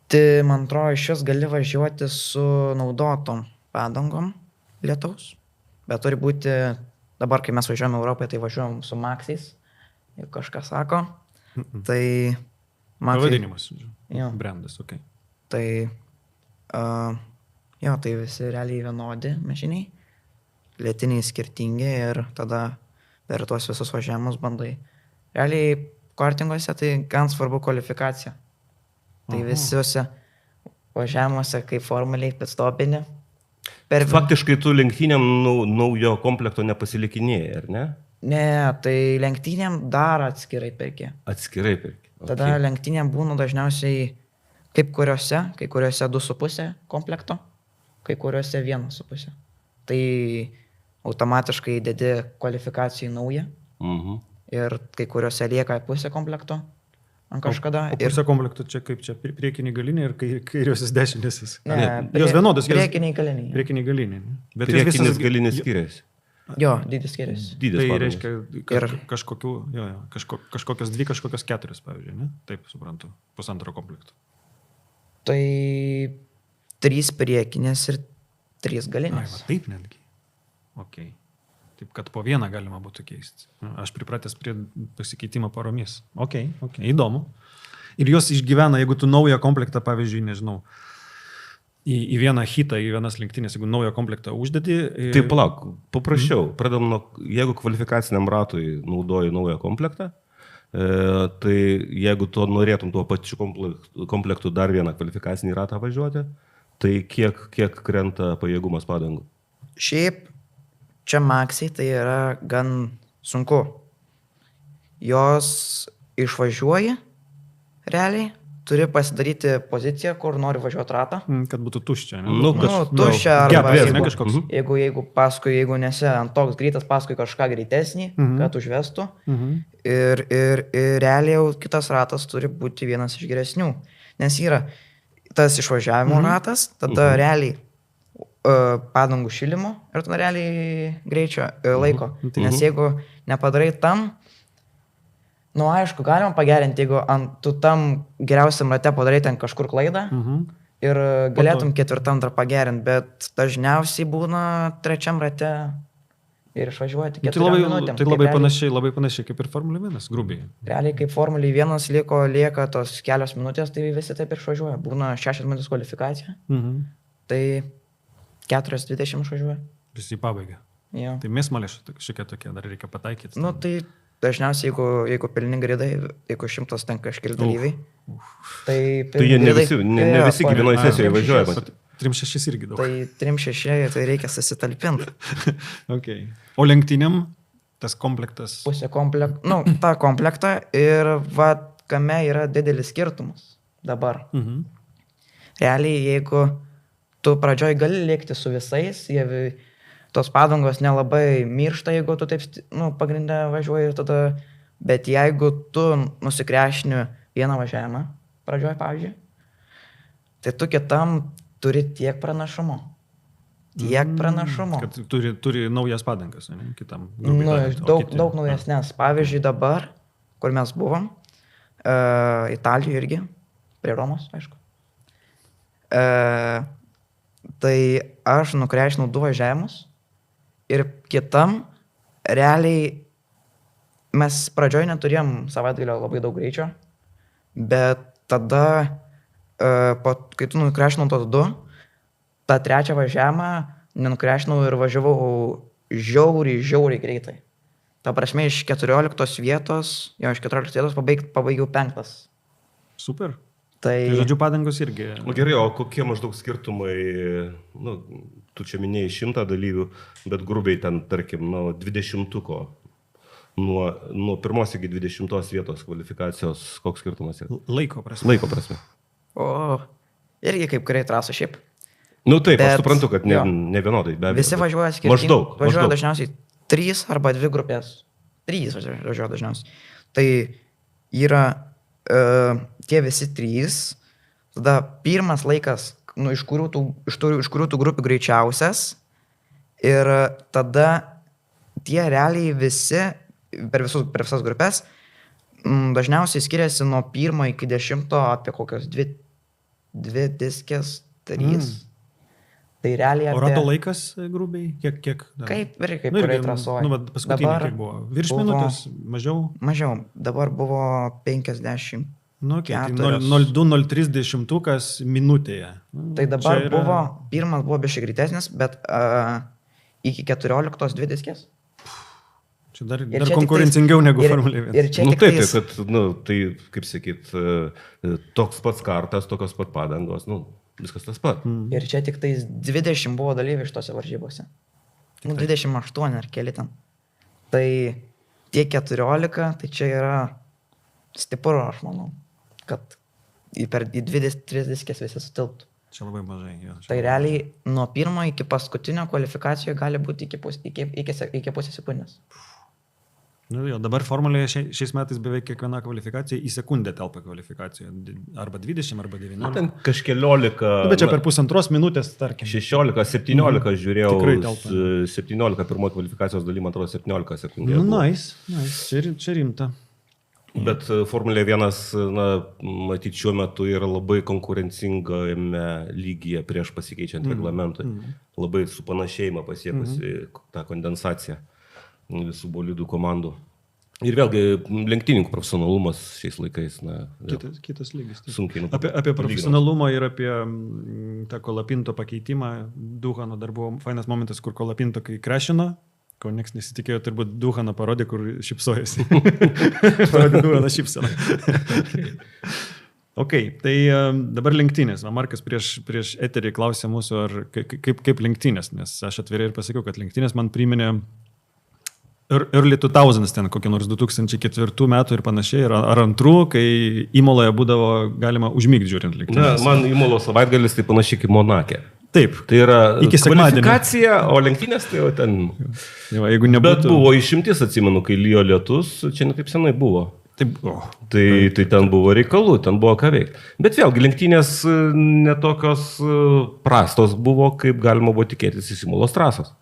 iš jos gali važiuoti su naudotom padangom lietaus. Bet turi būti, dabar kai mes važiuojame Europoje, tai važiuojam su Maxais, jeigu kažkas sako. Tai Maxai. Pavadinimas, brandas, ok. Tai, tai visi realiai vienodi mišiniai, lietiniai skirtingi ir tada per tuos visus važiavimus bandai. Realiai kartinguose tai gan svarbu kvalifikacija. Tai visiuose važiavimuose kaip formaliai pitstopinė. Faktiškai tu lenktynėm naujo komplekto nepasilikinėjai, ar ne? Ne, tai lenktynėm dar atskirai perki. Atskirai perki. Okay. Tada lenktynėm būna dažniausiai kai kuriuose 2,5 komplekto, kai kuriuose 1,5. Tai automatiškai dedi kvalifikacijai naują ir kai kuriuose lieka pusė komplekto ant kažkada. Pusė komplekto čia kaip čia priekiniai galiniai ir kairiosios dešinėsis. Ne, jos vienodos. Priekiniai galiniai. Priekiniai galiniai. Bet priekinis galinis skiriasi. Jo, dydis skiriasi. Tai reiškia kažkokios 2, kažkokios 4, pavyzdžiui, ne? Taip, suprantu, 1,5 komplekto. Tai 3 priekinės ir 3 galinės. Ai, taip netgi. Okay. Taip, kad po vieną galima būtų keisti. Aš pripratęs prie pasikeitimo paromis. Ok, įdomu. Ir jos išgyvena, jeigu tu naują komplektą, pavyzdžiui, nežinau, į vieną hitą, į vienas lenktynės, jeigu naują komplektą uždedi. Tai palauk, paprasčiau. Pradam nuo, jeigu kvalifikaciniam ratui naudoji naują komplektą, tai jeigu tu norėtum tuo pačiu komplektu dar vieną kvalifikacinį ratą važiuoti, tai kiek krenta pajėgumas padangų? Šiaip čia maksiai tai yra gan sunku. Jos išvažiuoji, realiai, turi pasidaryti poziciją, kur nori važiuoti ratą. Kad būtų tuščia, ne? Tuščia arba kažkoks. Jeigu paskui, jeigu nesi ant toks greitas, paskui kažką greitesnį, kad užvestų. Ir realiai jau kitas ratas turi būti vienas iš geresnių. Nes yra tas išvažiavimo ratas, tada realiai padangų šilimo ir tada realiai greičio laiko. Nes jeigu nepadarai tam, aišku, galima pagerinti, jeigu tu tam geriausiam rate padarai ten kažkur klaidą ir galėtum ketvirtam dar pagerinti, bet dažniausiai būna trečiam rate ir išvažiuoti 4 minutėm. Tai labai panašiai kaip ir Formulė 1, grubiai. Realiai kaip Formulė 1 lieka tos kelios minutės, tai visi taip išvažiuoja. Būna 6 minutės kvalifikacija, tai 4:20 išvažiuoja. Visi į pabaigą. Jo. Tai mėsmalė šiek tiek tokie, dar reikia pataikyti. Tai dažniausiai, jeigu pilni gridai, jeigu 100 ten kažkeli dalyviai, tai jie ne visi kiekvienoje sesijoje važiuoja. 3-6 irgi daug. Tai 3-6, tai reikia susitalpinti. Okay. O lenktynėm tas komplektas? Pusė komplekto, tą komplektą ir kame yra didelis skirtumas dabar. Realiai, jeigu tu pradžioj gali lėkti su visais, tos padangos nelabai miršta, jeigu tu taip pagrindę važiuoji ir tada, bet jeigu tu nusikrešini vieną važiavimą, pradžioj, pavyzdžiui, tai tu kitam turi tiek pranašumo. Kad turi naujas padangas, ne, kitam. Daug naujesnės. Pavyzdžiui, dabar, kur mes buvom, Italijoje irgi, prie Romos, aišku. Tai aš nukrešinau 2 važiavimus ir kitam realiai mes pradžioj neturėjom savaitgalio labai daug greičio, bet tada, kai tu nukrešinau tos 2, tą 3 važiavimą nenukrešinau ir važiavau žiauriai greitai. Ta prasme, iš 14 vietos pabaigiau 5. Super. Tai žodžiu, padangos irgi. Gerai, o kokie maždaug skirtumai, tu čia minėjai 100 dalyvių, bet grubiai ten, tarkim, 20-tuko, nuo 1 iki 20 vietos kvalifikacijos, koks skirtumas yra? Laiko prasme. Irgi kaip greit traso šiaip. Taip, aš suprantu, kad ne vienodai, be abejo. Visi važiuoja skirtingai. Maždaug. Važiuoja dažniausiai 3 arba 2 grupės. 3 važiuoja dažniausiai. Tai yra tie visi 3, tada pirmas laikas, iš kurių tų grupių greičiausias ir tada tie realiai visi, per visas grupės, dažniausiai skiriasi nuo 1 iki 10 apie kokios 2 diskės, 3. Tai realiai apie... O rato laikas grubiai? Kiek? Kaip kurai trasoja. Paskutinį kiek buvo? Virš minutės? Mažiau? Mažiau. Dabar buvo 50. 0,2-0,30 minutėje. Tai dabar pirmas buvo biškai greitesnis, bet iki 14 diskės. Čia dar konkurencingiau negu Formulė 1. Tai, kaip sakyt, toks pats kartas, tokios pat padangos, viskas tas pat. Ir čia tik tais 20 buvo dalyvių iš tose varžybose. 28 ar keli ten. Tai tie 14, tai čia yra stipru, aš manau, kad į 2-3 diskės visi sutilptų. Čia labai mažai. Tai realiai nuo 1 iki paskutinio kvalifikacijoje gali būti iki pusės sekundės. Dabar Formulėje šiais metais beveik kiekviena kvalifikacija į sekundę telpa kvalifikacijoje. Arba 20, arba 19. Ten kažkeliolika. Bet čia per 1,5 minutės, tarkim. 16-17 žiūrėjau. 17 pirmoji kvalifikacijos daly, man atrodo, 17 sekundės. Nice. Čia rimta. Bet Formulė 1, matyt, šiuo metu yra labai konkurencingame lygyje prieš pasikeičiant reglamentui. Labai supanašėjimą pasiekusi tą kondensaciją. visų bolidų komandų. Ir vėlgi, lenktynininkų profesionalumas šiais laikais, na, Kitas lygis. sunkiai. Apie profesionalumą ir apie tą Kolapinto pakeitimą. Duhano dar buvo fainas momentas, kur Kolapinto, kai krešino, ko nieks nesitikėjo, turbūt Duhano parodė, kur šipsojasi. Parodė Duhano šipseną. Ok, tai dabar lenktynės. Markas prieš eterį klausė mūsų, ar kaip lenktynės, nes aš atvirai ir pasakiau, kad lenktynės man priminė early 2000s, ten kokie nors 2004 metų ir panašiai, ar antrų, kai Imoloje būdavo galima užmygti žiūrint lenktynės. Na, man Imolo savaitgalis tai panašiai kaip Monake. Taip. Tai yra iki kvalifikacija, o lenktynės tai jau ten. Jau, jeigu nebūtų... Bet buvo išimtis, atsimenu, kai lyjo lietus, čia ne taip senai buvo. Taip, tai ten buvo reikalų, ten buvo ką veikti. Bet vėlgi, lenktynės netokios prastos buvo, kaip galima buvo tikėtis iš Imolos trasos.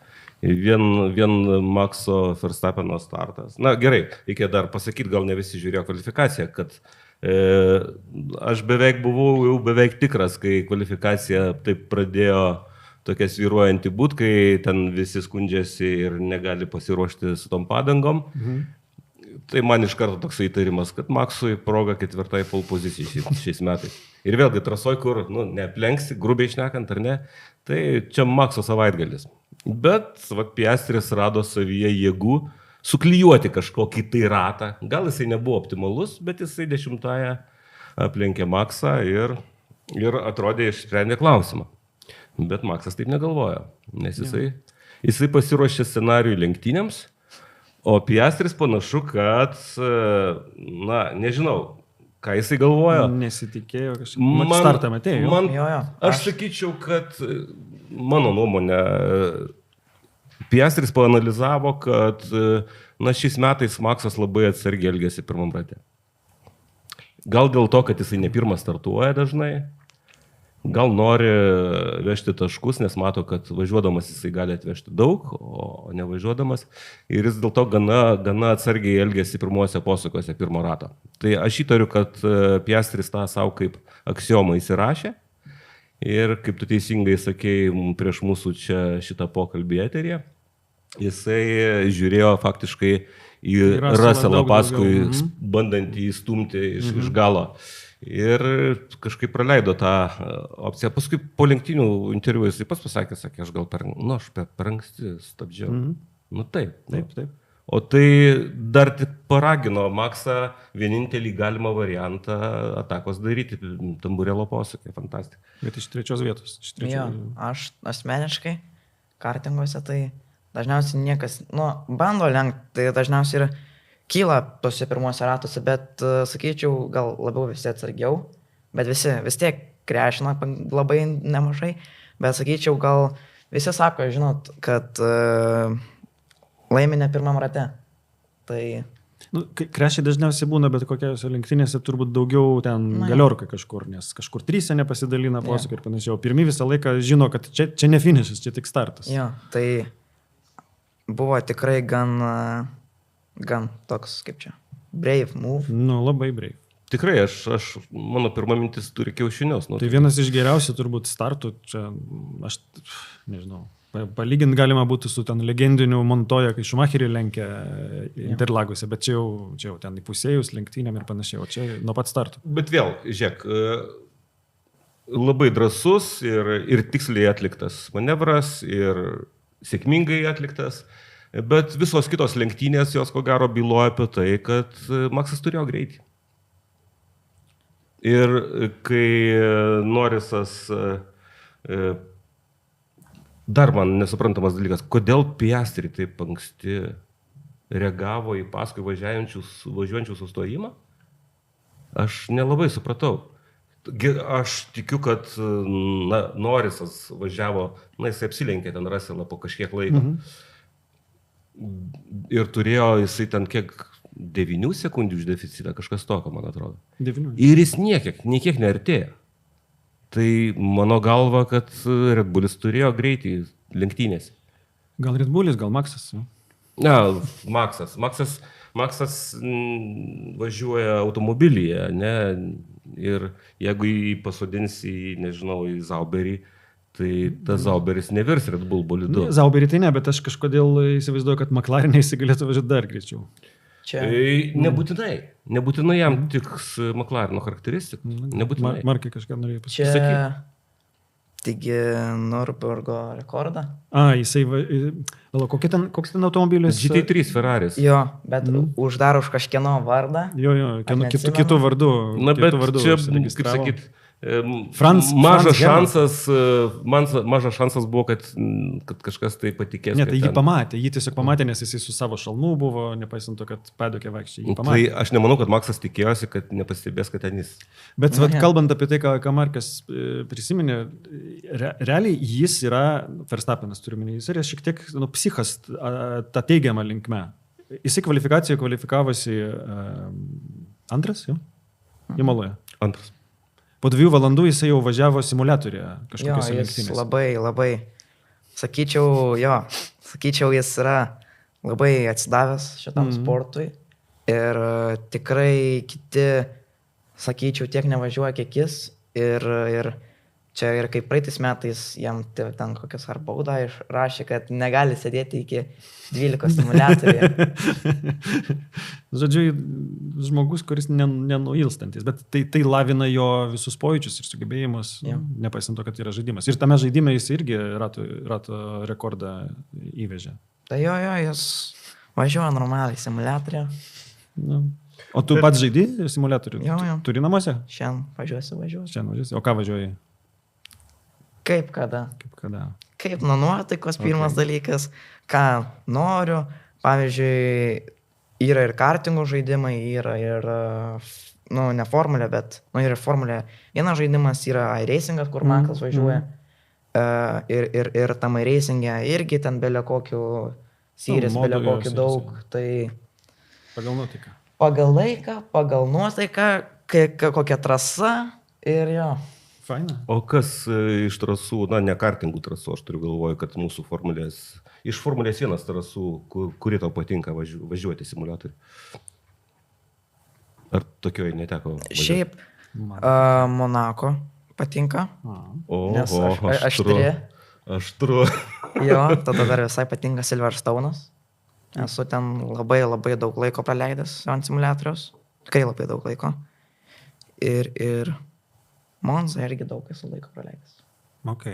Vien Maxo Verstappeno startas. Na gerai, reikia dar pasakyti, gal ne visi žiūrėjo kvalifikaciją, kad aš buvau jau beveik tikras, kai kvalifikacija taip pradėjo tokia svyruojanti būt, kai ten visi skundžiasi ir negali pasiruošti su tom padangom. Tai man iš karto toks įtarimas, kad Maxui proga 4. pole pozicijai šiais metais. Ir vėlgi trasoj, kur neaplenksi, grubiai šnekant ar ne, tai čia Maxo savaitgalis. Bet Piastris rado savyje jėgų suklijuoti kažkokį tai ratą. Gal jisai nebuvo optimalus, bet jisai 10-ąją aplenkė Maxą ir atrodė išsprendė klausimą. Bet Maxas taip negalvojo, nes jisai pasiruošė scenarijų lenktynėms, o Piastris panašu, kad, na, nežinau, ką jisai galvojo. Nesitikėjo kažkaip. Startą matėjo. Aš sakyčiau, kad mano nuomonė, Piastris paanalizavo, kad na, šiais metais Maxas labai atsargiai elgėsi pirmam rate. Gal dėl to, kad jisai ne pirmas startuoja dažnai, gal nori vežti taškus, nes mato, kad važiuodamas jisai gali atvežti daug, o nevažiuodamas. Ir jis dėl to gana atsargiai elgėsi pirmuose posūkiuose pirmo rato. Tai aš įtariu, kad Piastris tą savo kaip aksiomą įsirašė. Ir kaip tu teisingai sakei prieš mūsų čia šitą pokalbį eterį, jisai žiūrėjo faktiškai į Russellą paskui, bandant jį stumti iš galo. Ir kažkaip praleido tą opciją. Paskui po lenktynių interviu jisai pats pasakė, aš gal per anksti stabdžiau. Nu taip. O tai dar tik paragino Maxą vienintelį galimą variantą atakos daryti, tamburėlo posūkį, fantastika. Bet iš 3 vietos. Jo, aš asmeniškai kartinguose tai dažniausiai niekas, bando lenkti, tai dažniausiai ir kyla tose pirmuose ratuose, bet sakyčiau, gal labiau visi atsargiau, bet visi vis tiek krešina labai nemažai, bet sakyčiau, gal visi sako, žinot, kad laimi ne pirmam rate. Tai... Krešiai dažniausiai būna, bet kokiose lenktynėse turbūt daugiau ten galiorka kažkur, nes kažkur 3 nepasidalina posūkį ir panašiai. O pirmi visą laiką žino, kad čia ne finišas, čia tik startas. Jo, tai buvo tikrai gan toks, kaip čia, brave move. Labai brave. Tikrai, mano pirma mintis turi kiaušinius. Tai vienas iš geriausių turbūt startų, čia aš nežinau. Palyginti galima būtų su ten legendiniu Montoya, kai Schumacherį lenkia Interlaguose, bet čia jau ten įpusėjus lenktynėm ir panašiai, o čia nuo pat starto. Bet vėl, žiūrėk, labai drąsus ir tiksliai atliktas manevras ir sėkmingai atliktas, bet visos kitos lenktynės jos ko gero byloja apie tai, kad Maxas turėjo greitį. Ir kai Norrisas... Dar man nesuprantamas dalykas, kodėl Piastri taip anksti reagavo į paskui važiuojančių sustojimą? Aš nelabai supratau. Aš tikiu, kad Norrisas važiavo, jisai apsilenkė ten Russellą po kažkiek laiko. Ir turėjo jisai ten kiek 9 sekundžių už deficitą, kažkas tokio, man atrodo. 9. Ir jis niekiek neartėjo. Tai mano galva, kad Red Bullis turėjo greitį lenktynės. Gal Red Bullis, gal Maxas? Maxas. Maxas važiuoja automobilyje, ne? Ir jeigu jį pasodins į Zauberį, Tai tas Zauberis nevirs Red Bull bolidu. Zauberį tai ne, bet aš kažkodėl įsivaizduoju, kad McLaren'e jis galėtų važiuoti dar greičiau. Čia. Nebūtinai jam tiks McLaren'o charakteristika. Nebūtinai. Markai kažką norėjo pasakyti. Čia. Taigi Nürburgo rekordą. Jisai, koks ten automobilis? GT3 Ferraris. Jo, bet uždaro už kažkieno vardą. Jo, kitų vardų. Na, bet čia, kaip sakyt, mažas šansas buvo, kad kažkas tai patikės. Ne, tai jį pamatė, tiesiog pamatė, nes jisai su savo šalmu buvo, nepaisant to, kad padokė vaikščiai. Tai aš nemanau, kad Maksas tikėjosi, kad nepastebės, kad ten jis. Bet kalbant apie tai, ką Markas prisiminė, realiai jis yra, Verstappenas turiuomenį, jis yra šiek tiek psichas tą teigiamą linkme. Jisai kvalifikacijoje kvalifikavosi antras, jau? Imaloje. Antras. Po 2 valandų jisai jau važiavo simuliatorėje kažkokiose lenktynėse. Labai, sakyčiau, jis yra labai atsidavęs šitam sportui ir tikrai kiti, sakyčiau, tiek nevažiuoja, kiek jis ir čia ir kaip praeitais metais jam ten kokias ar baudą išrašė, kad negali sėdėti iki 12 simuliatoriuje. Žodžiu, žmogus, kuris nenuilstantis, bet tai lavina jo visus pojūčius ir sugebėjimus, nepaisant to, kad yra žaidimas. Ir tame žaidime jis irgi rato rekordą įvežė. Tai jo, jis važiuoja normaliai simuliatoriuje. O tu pats žaidži simuliatorių? Jo. Turi namuose? Šiandien važiuosiu. O ką važiuoji? Kaip kada? Kaip nuo nuotaikos pirmas dalykas, ką noriu. Pavyzdžiui, yra ir kartingų žaidimai, yra ir, ne formulė, bet, yra formulė. Vienas žaidimas yra iRacingas, kur Maksas važiuoja. Ir tam iRacing'e irgi ten belė kokių series, belė kokių daug. Tai pagal nuotaiką. Pagal laiką, pagal nuotaiką, kokia trasa ir jo. Faina. O kas iš trasų, ne kartingų trasų, aš turiu galvoju, kad mūsų iš Formulės 1 trasų, kuri tau patinka važiuoti simuliatorių? Ar tokioje neteko važiuoti? Šiaip Monako patinka, nes aštri. Jo, tada dar visai patinka Silverstone'as. Esu ten labai daug laiko praleidęs ant simuliatoriaus. Tikrai labai daug laiko. Ir Monza irgi daug esu laiko praleidęs. Ok.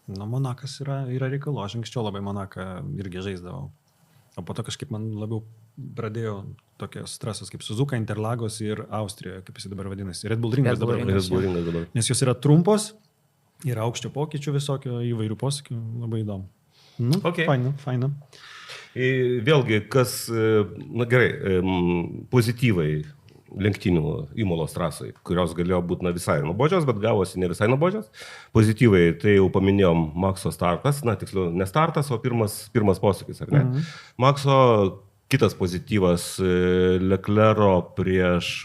Monakas yra reikalu. Aš anksčiau labai Monaką irgi žaisdavau. O po to kažkaip man labiau pradėjo tokios trasos kaip Suzuka, Interlagos ir Austrijoje, kaip jis dabar vadinasi. Red Bull Ringas dabar. Nes jos yra trumpos, yra aukščio pokyčių visokio, įvairių posakių. Labai įdomu. Faina. Vėlgi, kas, gerai, pozityvai lenktynių Imolos trasai, kurios galėjo būti visai nuobodžios, bet gavosi ne visai nuobodžios. Pozityvai, tai jau paminėjom Makso startas, tiksliau, ne startas, o pirmas posūkis, ar ne? Makso kitas pozityvas Leclerco prieš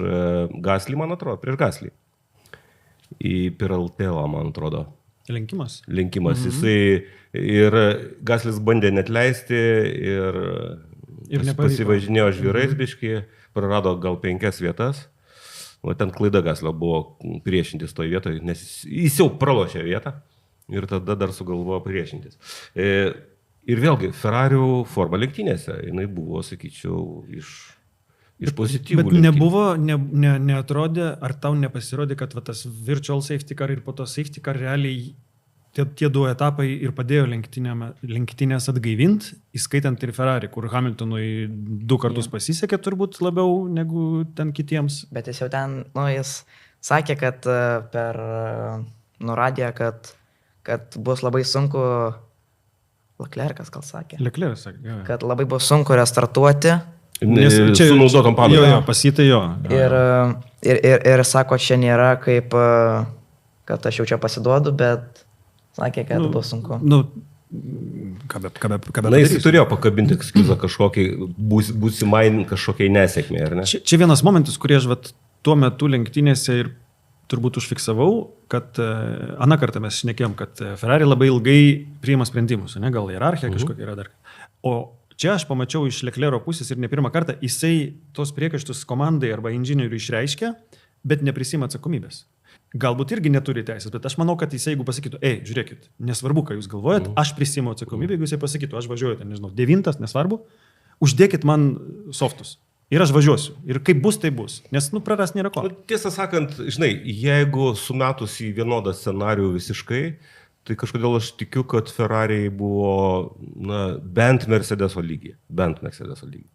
Gasly, man atrodo, prieš Gasly. Į Piraltelą, man atrodo. Lenkimas. Jisai ir Gaslys bandė net leisti ir pasivažinėjo žvyrais biškį. Prarado gal 5 vietas, o ten klaida Gaslio buvo priešintis toje vietoje, nes jis jau pralošė vietą ir tada dar sugalvojo priešintis. Ir vėlgi, Ferrarių forma lenktynėse, jinai buvo, sakyčiau, iš pozityvų. Bet neatrodė, ar tau nepasirodė, kad tas virtual safety car ir po to safety car realiai tie 2 etapai ir padėjo lenktynės atgaivint, įskaitant ir Ferrari, kur Hamiltonui 2 kartus pasisekė turbūt labiau negu ten kitiems. Bet jis jau ten, jis sakė, kad per radiją, kad bus labai sunku, Leclercas gal sakė. Leclercas sakė. Kad labai bus sunku restartuoti. Nes čia su naudotom padangom. Jo, pasitai jo. Ir sako, čia nėra kaip, kad aš jau čia pasiduodu, bet sakė, kad bus sunku. Jis turėjo pakabinti ekskliuzą kažkokiai, būsimai kažkokiai nesėkmė, ar ne? Čia vienas momentas, kurį aš tuo metu lenktynėse ir turbūt užfiksavau, kad aną kartą mes šnekėjom, kad Ferrari labai ilgai priima sprendimus, ne? Gal hierarchija kažkokia yra dar. O čia aš pamačiau iš Leclerco pusės ir ne pirmą kartą, jisai tos priekaištus komandai arba inžinieriui išreiškia, bet neprisima atsakomybės. galbūt irgi neturi teisės, bet aš manau, kad jis, jeigu pasakytų, žiūrėkit, nesvarbu, ką jūs galvojat, aš prisiimu atsakomybę, jeigu jis pasakytų, aš važiuoju, ten, nežinau, 9, nesvarbu, uždėkit man softus. Ir aš važiuosiu. Ir kaip bus, tai bus. Nes, praras nėra ko. Tiesą sakant, žinai, jeigu sumetus į vienodą scenarių visiškai, tai kažkodėl aš tikiu, kad Ferrari buvo, bent Mercedeso lygiai. Bent Mercedeso lygiai.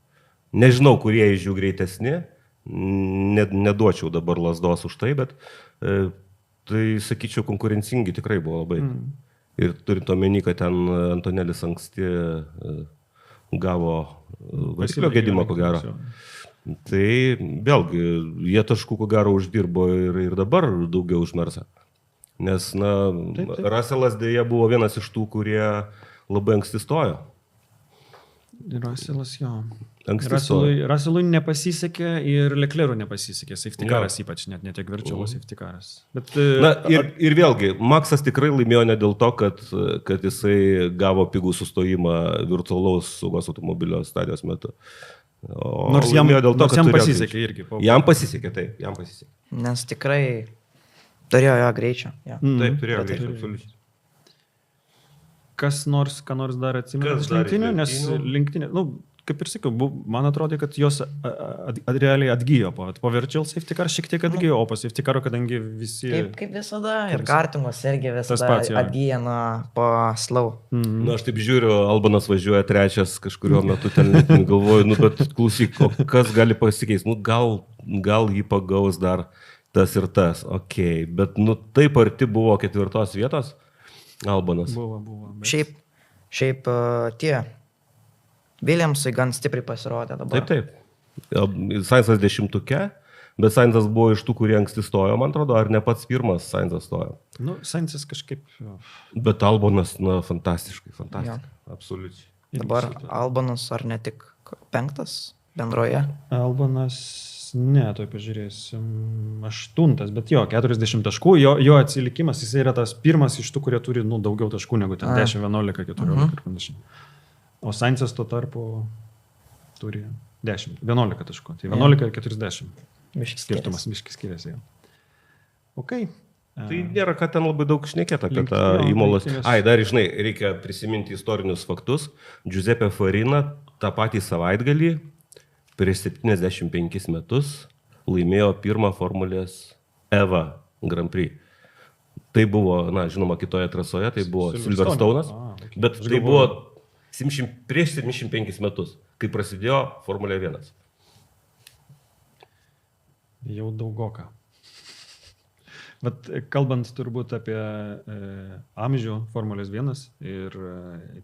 Nežinau, kurie iš jų greitesni, neduočiau dabar lasdos už tai, bet tai, sakyčiau, konkurencingi tikrai buvo labai. Ir turint omeny, kad ten Antonelis anksti gavo variklio gedimą, ko gero. Tai vėlgi, jie taškų, ko gero, uždirbo ir dabar daugiau už Mersą. Nes, taip. Russellas dėja buvo vienas iš tų, kurie labai anksti stojo. Russellas, jo. Anksti Russellui nepasisekė ir Leclerc'ui nepasisekė. Safety caras ypač, net tiek virtual safety caras. Bet, ir vėlgi, Maksas tikrai laimėjo ne dėl to, kad jisai gavo pigų sustojimą virtualaus saugos automobilio stadijos metu. Nors jam pasisekė irgi. Jam pasisekė, taip, jam pasisekė. Nes tikrai turėjo jo greičio. Ja. Taip, turėjo greičio, absoliučiai. Ką nors dar atsimenu iš lenktynių, nes lenktinė, kaip ir sakiau, man atrodė, kad jos realiai atgyjo po virtual safety car, šiek tiek atgyjo, o po safety caro, kadangi visi... Kaip visada, ir kartingos irgi visada atgyja po slow. Aš taip žiūriu, Albanas važiuoja trečias kažkurio metu, ten galvoju, bet klausyk, kas gali pasikeisti, gal jį pagaus dar tas ir tas, okei, bet taip arti buvo 4 vietos Albanas. Buvo. Bet... Šiaip tie Williamsui gan stipriai pasirodė dabar. Taip. Sainzas 10-uke, bet Sainzas buvo iš tų, kurie anksti stojo, man atrodo, ar ne pats pirmas Sainzas stojo. Sainzas kažkaip... Bet Albanas, fantastiškai. Absoliučiai. Dabar Albanas ar ne tik 5 bendroje? Albanas, tuoj pažiūrėsim, 8, bet 40 taškų, jo atsilikimas, jis yra tas pirmas iš tų, kurie turi daugiau taškų negu ten 10, 11, 14 ir panašiai. O Sainzas tuo tarpu turi 11 taškų, tai 11 ir 40. Skirtumas, miškis skiriasi. Okay. Tai nėra, kad ten labai daug šnekėta apie tą įmolos. Dar, žinai, reikia prisiminti istorinius faktus. Giuseppe Farina tą patį savaitgalį prieš 75 metus laimėjo pirmą Formulės EVA Grand Prix. Tai buvo, žinoma, kitoje trasoje, tai buvo Silverstone'as, bet tai buvo prieš 75 metus, kai prasidėjo Formulė 1. Jau daugoka. Bet kalbant turbūt apie amžių Formulės 1 ir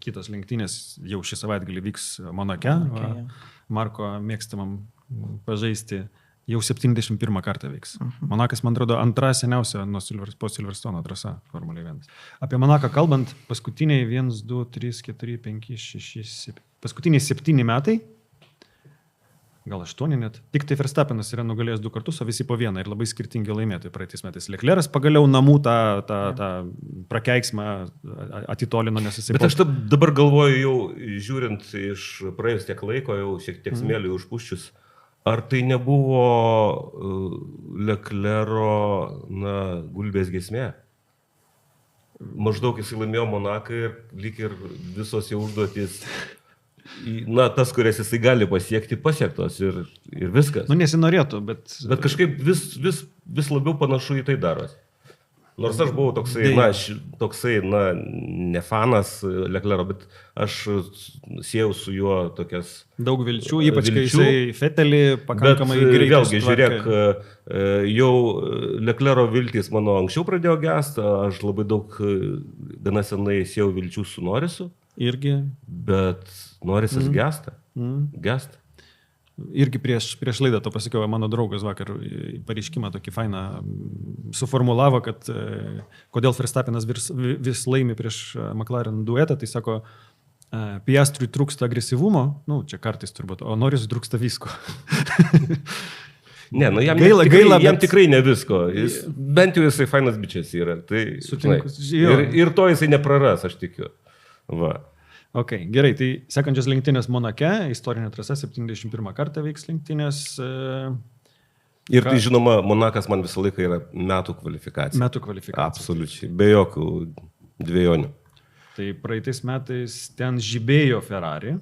kitos lenktynės jau šį savaitgalį vyks Monake, Marko mėgstamam pažaisti, jau 71 kartą vyks. Monakas, man atrodo, antra seniausia po Silverstone'o trasa Formulė 1. Apie Monaką kalbant, paskutiniai 1, 2, 3, 4, 5, 6, 7, paskutiniai 7 metai, gal 8 net. Tik tai Verstappenas yra nugalėjęs 2 kartus, o visi po 1 ir labai skirtingi laimėtojai praeitais metais. Leclerc'as pagaliau namų tą prakeiksmą atitolino, nes jisai... Bet aš dabar galvoju, jau žiūrint iš praėjus tiek laiko, jau šiek tiek smėlių užpuščius, ar tai nebuvo Leclerc'o gulbės giesmė? Maždaug jisai laimėjo Monaką ir lyg ir visos jau užduotys... tas, kurias jisai gali pasiekti, pasiektos ir viskas. Nesinorėtų, bet... Bet kažkaip vis labiau panašu į tai darosi. Nors aš buvau toksai, ne fanas Leclerc'o, bet aš siejau su juo tokias... Daug vilčių, ypač kai jisai Vettelį pakankamai greitai. Vėlgi, žiūrėk, jau Leclerc'o viltys mano anksčiau pradėjo gęsti, aš labai daug gana senai siejau vilčių su Norrisu. Irgi. Bet Norrisas gęsta. Gęsta. Irgi prieš laidą to pasakiau, mano draugas vakar pareiškimą tokį fainą suformulavo, kad kodėl Verstappenas vis laimi prieš McLaren duetą, tai sako, Piastriui trūksta agresyvumo, čia kartais turbūt, o Norrisui trūksta visko. Ne, jam tikrai ne visko. Bent jau jisai fainas bičias yra. Tai, ir to jisai nepraras, aš tikiu. Va. Ok, gerai, tai sekančios lenktynės Monake, istorinė trasa, 71 kartą veiks lenktynės. Ir tai žinoma, Monakas man visą laiką yra metų kvalifikacija. Metų kvalifikacija. Absoliučiai, be jokių dviejonių. Tai praeitais metais ten žibėjo Ferrari.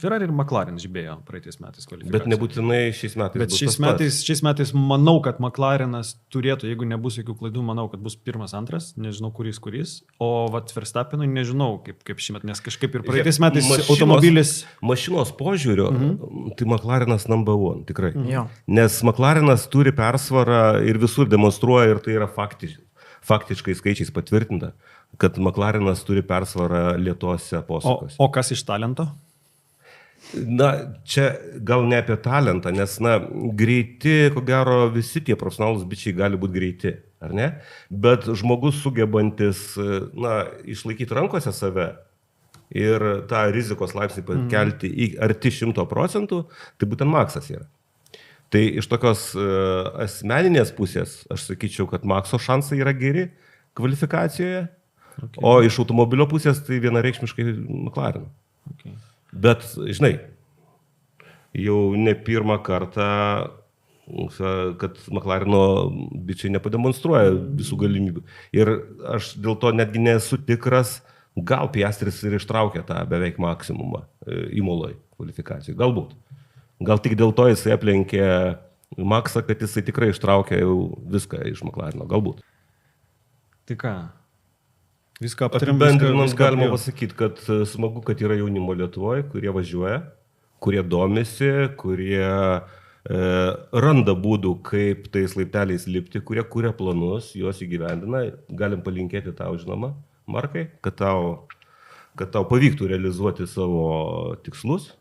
Ferrari ir McLaren žibėjo praeitais metais kvalifikaciją. Bet nebūtinai šiais metais. Bet šiais metais manau, kad McLarenas turėtų, jeigu nebus jokių klaidų, manau, kad bus pirmas, antras, nežinau kuris. O vat Verstappenui nežinau, kaip šiemet, nes kažkaip ir praeitais metais automobilis... Mašinos požiūrio, tai McLarenas number one, tikrai. Jo. Nes McLarenas turi persvarą ir visur demonstruoja, ir tai yra faktiškai skaičiais patvirtinta, kad McLarenas turi persvarą lėtuose posūkiuose. Oh. O kas iš talento? Na, čia gal ne apie talentą, nes, na, greiti, ko gero, visi tie profesionalūs bičiai gali būti greiti, ar ne? Bet žmogus sugebantis, na, išlaikyti rankose save ir tą rizikos laipsnį pakelti į arti 100%, tai būtent Maksas yra. Tai iš tokios asmeninės pusės, aš sakyčiau, kad Makso šansai yra geri kvalifikacijoje, o iš automobilio pusės tai vienareikšmiškai McLaren. Okay. Bet, žinai, jau ne pirmą kartą, kad McLareno bičiai nepademonstruoja visų galimybių. Ir aš dėl to netgi nesu tikras, gal Piastris ir ištraukė tą beveik maksimumą Imoloj kvalifikacijų. Galbūt. Gal tik dėl to jisai aplenkė Maksą, kad jisai tikrai ištraukė jau viską iš McLareno. Galbūt. Tai ką? Viską aptarėm. Apibendrinant galima pasakyti, kad smagu, kad yra jaunimo Lietuvoje, kurie važiuoja, kurie domisi, kurie randa būdų, kaip tais laipteliais lipti, kurie kuria planus, juos įgyvendina. Galim palinkėti tau, žinoma, Markai, kad tau pavyktų realizuoti savo tikslus.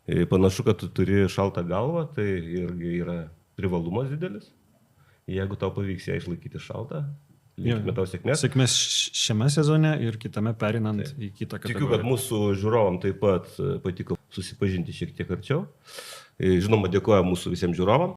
Panašu, kad tu turi šaltą galvą, tai irgi yra privalumas didelis. Jeigu tau pavyks ją išlaikyti šaltą, linkime tau sėkmės. Sėkmės šiame sezone ir kitame perinant į kitą kategoriją. Tikiu, kad mūsų žiūrovam taip pat patiko susipažinti šiek tiek arčiau. Žinoma, dėkoju mūsų visiems žiūrovam.